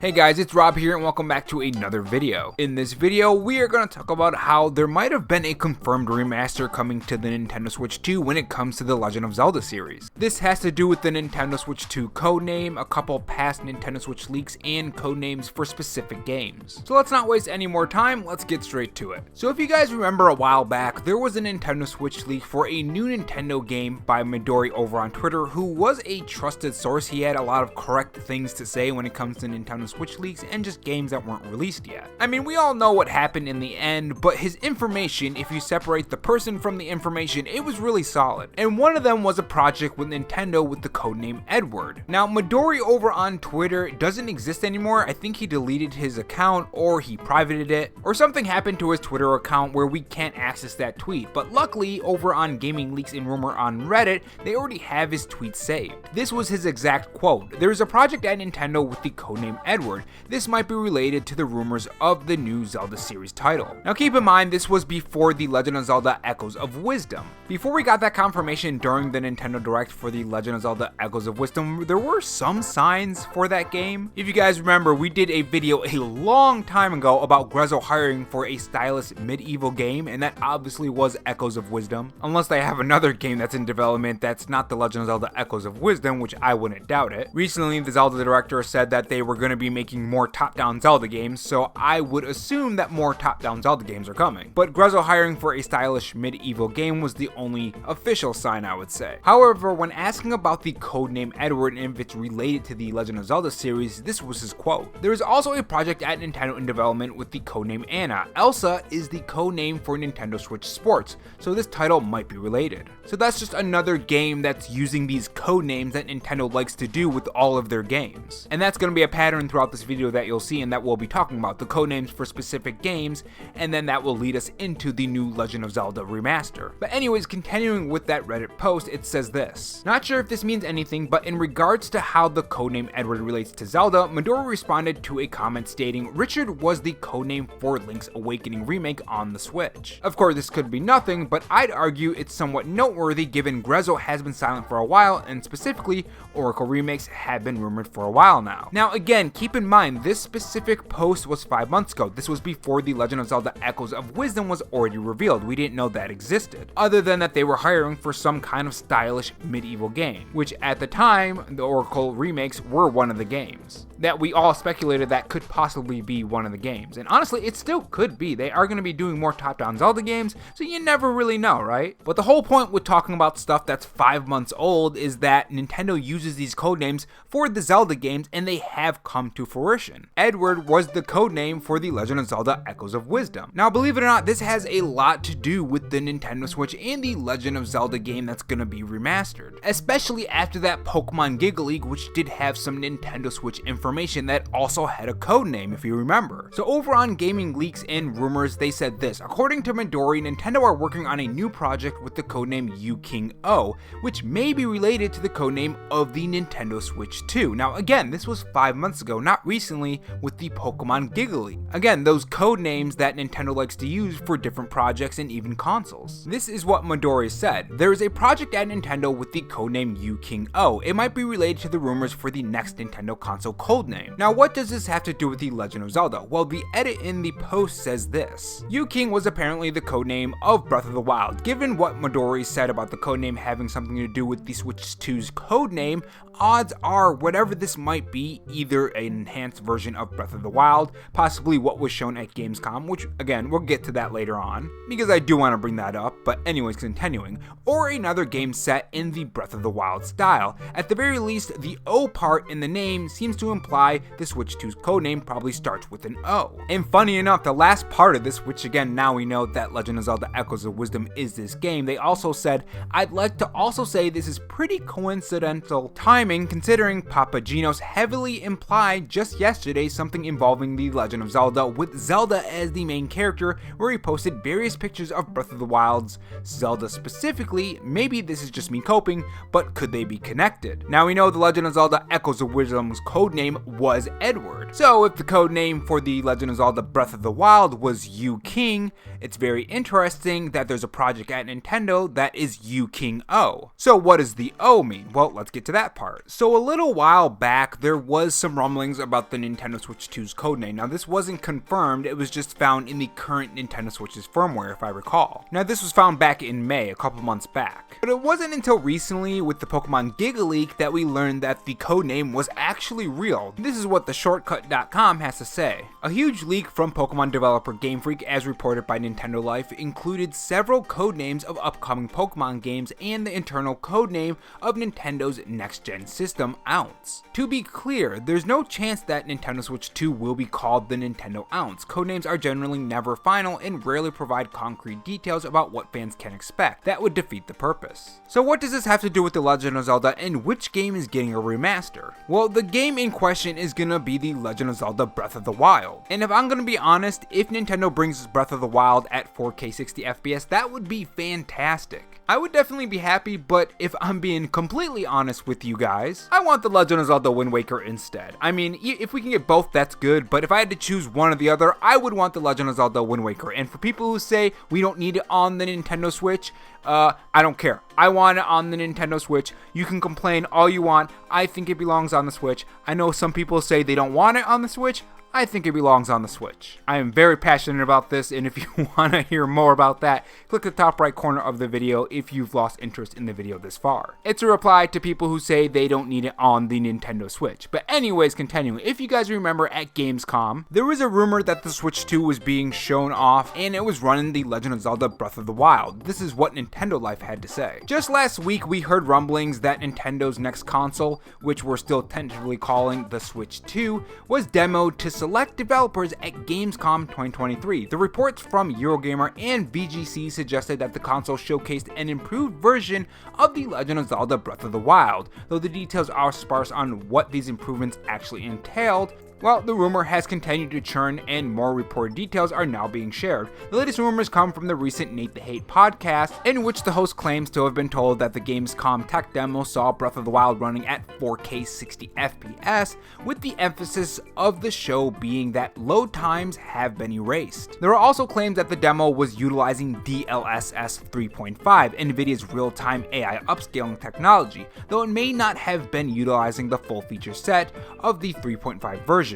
Hey guys, it's Rob here and welcome back to another video. In this video, we are going to talk about how there might have been a confirmed remaster coming to the Nintendo Switch 2 when it comes to the Legend of Zelda series. This has to do with the Nintendo Switch 2 codename, a couple past Nintendo Switch leaks, and codenames for specific games. So let's not waste any more time, let's get straight to it. So if you guys remember a while back, there was a Nintendo Switch leak for a new Nintendo game by Midori over on Twitter, who was a trusted source. He had a lot of correct things to say when it comes to Nintendo Switch leaks and just games that weren't released yet. I mean, we all know what happened in the end, but his information, if you separate the person from the information, it was really solid. And one of them was a project with Nintendo with the codename Edward. Now, Midori over on Twitter doesn't exist anymore. I think he deleted his account or he privated it, or something happened to his Twitter account where we can't access that tweet. But luckily, over on Gaming Leaks and Rumor on Reddit, they already have his tweet saved. This was his exact quote: "There is a project at Nintendo with the codename Edward. This might be related to the rumors of the new Zelda series title." Now keep in mind, this was before the Legend of Zelda Echoes of Wisdom. Before we got that confirmation during the Nintendo Direct for the Legend of Zelda Echoes of Wisdom, there were some signs for that game. If you guys remember, we did a video a long time ago about Grezzo hiring for a stylish medieval game, and that obviously was Echoes of Wisdom. Unless they have another game that's in development that's not the Legend of Zelda Echoes of Wisdom, which I wouldn't doubt it. Recently, the Zelda director said that they were going to be making more top-down Zelda games, so I would assume that more top-down Zelda games are coming. But Grezzo hiring for a stylish medieval game was the only official sign, I would say. However, when asking about the codename Edward and if it's related to the Legend of Zelda series, this was his quote: "There is also a project at Nintendo in development with the codename Anna. Elsa is the codename for Nintendo Switch Sports, so this title might be related." So that's just another game that's using these codenames that Nintendo likes to do with all of their games. And that's going to be a pattern throughout this video that you'll see and that we'll be talking about, the codenames for specific games, and then that will lead us into the new Legend of Zelda Remaster. But anyways, continuing with that Reddit post, it says this: "Not sure if this means anything, but in regards to how the codename Edward relates to Zelda, Midori responded to a comment stating Richard was the codename for Link's Awakening remake on the Switch. Of course, this could be nothing, but I'd argue it's somewhat noteworthy given Grezzo has been silent for a while, and specifically, Oracle remakes have been rumored for a while now." Now again, keep in mind, this specific post was 5 months ago. This was before the Legend of Zelda Echoes of Wisdom was already revealed. We didn't know that existed, other than that they were hiring for some kind of stylish medieval game, which at the time, the Oracle remakes were one of the games that we all speculated that could possibly be one of the games. And honestly, it still could be. They are going to be doing more top-down Zelda games, so you never really know, right? But the whole point with talking about stuff that's 5 months old is that Nintendo uses these codenames for the Zelda games, and they have come to fruition. Edward was the codename for the Legend of Zelda Echoes of Wisdom. Now, believe it or not, this has a lot to do with the Nintendo Switch and the Legend of Zelda game that's going to be remastered, especially after that Pokemon Giga League, which did have some Nintendo Switch information that also had a codename, if you remember. So over on Gaming Leaks and Rumors, they said this: "According to Midori, Nintendo are working on a new project with the codename Yu-King-Oh, which may be related to the codename of the Nintendo Switch 2. Now again, this was 5 months ago, not recently with the Pokemon Giga League. Again, those codenames that Nintendo likes to use for different projects and even consoles. This is what Midori said: "There is a project at Nintendo with the codename Yu-King-Oh. It might be related to the rumors for the next Nintendo console codename." Now, what does this have to do with the Legend of Zelda? Well, the edit in the post says this: "Yu-King was apparently the codename of Breath of the Wild. Given what Midori said about the codename having something to do with the Switch 2's codename, odds are whatever this might be, either an enhanced version of Breath of the Wild, possibly what was shown at Gamescom," which again, we'll get to that later on, because I do want to bring that up, but anyways, continuing, "or another game set in the Breath of the Wild style. At the very least, the O part in the name seems to imply the Switch 2's codename probably starts with an O." And funny enough, the last part of this, which again, now we know that Legend of Zelda Echoes of Wisdom is this game, they also said, "I'd like to also say this is pretty coincidental timing considering Papa Gino's heavily implied just yesterday something involving the Legend of Zelda with Zelda as the main character, where he posted various pictures of Breath of the Wild's Zelda specifically. Maybe this is just me coping, but could they be connected?" Now we know the Legend of Zelda Echoes of Wisdom's codename was Edward. So if the codename for the Legend of Zelda Breath of the Wild was Yu-King, it's very interesting that there's a project at Nintendo that is Yu-King-Oh. So what does the O mean? Well, let's get to that part. start. So a little while back, there was some rumblings about the Nintendo Switch 2's codename. Now this wasn't confirmed, it was just found in the current Nintendo Switch's firmware, if I recall. Now this was found back in May, a couple months back. But it wasn't until recently with the Pokemon Giga Leak that we learned that the codename was actually real. This is what the shortcut.com has to say. A huge leak from Pokemon developer Game Freak, as reported by Nintendo Life, included several codenames of upcoming Pokemon games and the internal codename of Nintendo's next-gen system, Ounce. To be clear, there's no chance that Nintendo Switch 2 will be called the Nintendo Ounce. Codenames are generally never final and rarely provide concrete details about what fans can expect. That would defeat the purpose. So what does this have to do with The Legend of Zelda, and which game is getting a remaster? Well, the game in question is gonna be The Legend of Zelda Breath of the Wild. And if I'm gonna be honest, if Nintendo brings Breath of the Wild at 4K 60 FPS, that would be fantastic. I would definitely be happy, but if I'm being completely honest with you guys, I want The Legend of Zelda Wind Waker instead. I mean, if we can get both, that's good, but if I had to choose one or the other, I would want The Legend of Zelda Wind Waker. And for people who say we don't need it on the Nintendo Switch, I don't care. I want it on the Nintendo Switch. You can complain all you want. I think it belongs on the Switch. I know some people say they don't want it on the Switch. I think it belongs on the Switch. I am very passionate about this, and if you want to hear more about that, click the top right corner of the video if you've lost interest in the video this far. It's a reply to people who say they don't need it on the Nintendo Switch. But anyways, continuing, if you guys remember at Gamescom, there was a rumor that the Switch 2 was being shown off, and it was running The Legend of Zelda Breath of the Wild. This is what Nintendo Life had to say. Just last week, we heard rumblings that Nintendo's next console, which we're still tentatively calling the Switch 2, was demoed to select developers at Gamescom 2023. The reports from Eurogamer and VGC suggested that the console showcased an improved version of The Legend of Zelda Breath of the Wild, though the details are sparse on what these improvements actually entailed. Well, the rumor has continued to churn and more reported details are now being shared. The latest rumors come from the recent Nate the Hate podcast, in which the host claims to have been told that the Gamescom tech demo saw Breath of the Wild running at 4K 60 FPS, with the emphasis of the show being that load times have been erased. There are also claims that the demo was utilizing DLSS 3.5, NVIDIA's real-time AI upscaling technology, though it may not have been utilizing the full feature set of the 3.5 version,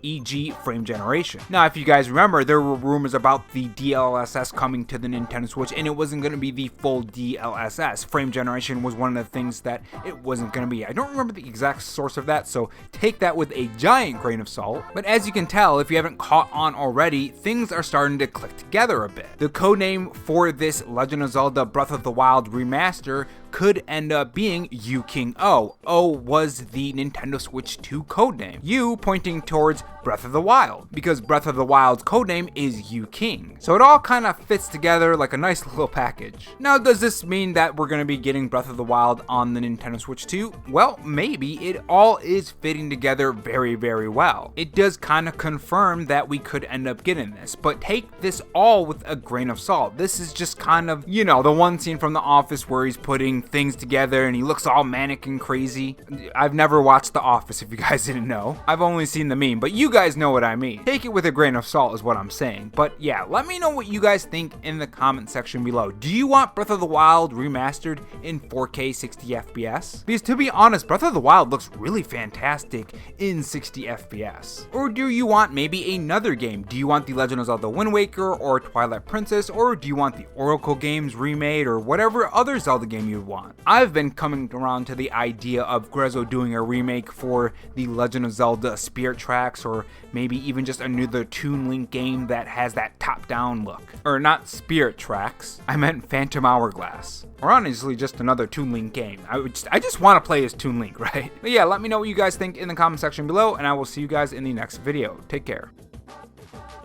e.g. frame generation. Now, if you guys remember, there were rumors about the DLSS coming to the Nintendo Switch, and it wasn't going to be the full DLSS. Frame generation was one of the things that it wasn't going to be. I don't remember the exact source of that, so take that with a giant grain of salt. But as you can tell, if you haven't caught on already, things are starting to click together a bit. The codename for this Legend of Zelda Breath of the Wild remaster could end up being U King O. O was the Nintendo Switch 2 codename. U pointing towards Breath of the Wild, because Breath of the Wild's codename is U King. So it all kind of fits together like a nice little package. Now, does this mean that we're going to be getting Breath of the Wild on the Nintendo Switch 2? Well, maybe. It all is fitting together very, very well. It does kind of confirm that we could end up getting this, but take this all with a grain of salt. This is just kind of, you know, the one scene from The Office where he's putting things together and he looks all manic and crazy. I've never watched The Office, if you guys didn't know. I've only seen the meme, but you guys know what I mean. Take it with a grain of salt is what I'm saying. But yeah, let me know what you guys think in the comment section below. Do you want Breath of the Wild remastered in 4K 60 FPS? Because to be honest, Breath of the Wild looks really fantastic in 60 FPS. Or do you want maybe another game? Do you want The Legend of Zelda Wind Waker or Twilight Princess, or do you want the Oracle games remade or whatever other Zelda game you want? I've been coming around to the idea of Grezzo doing a remake for The Legend of Zelda Spirit Tracks, or maybe even just another Toon Link game that has that top-down look. Or not Spirit Tracks, I meant Phantom Hourglass. Or honestly, just another Toon Link game. I just want to play as Toon Link, right? But yeah, let me know what you guys think in the comment section below, and I will see you guys in the next video. Take care.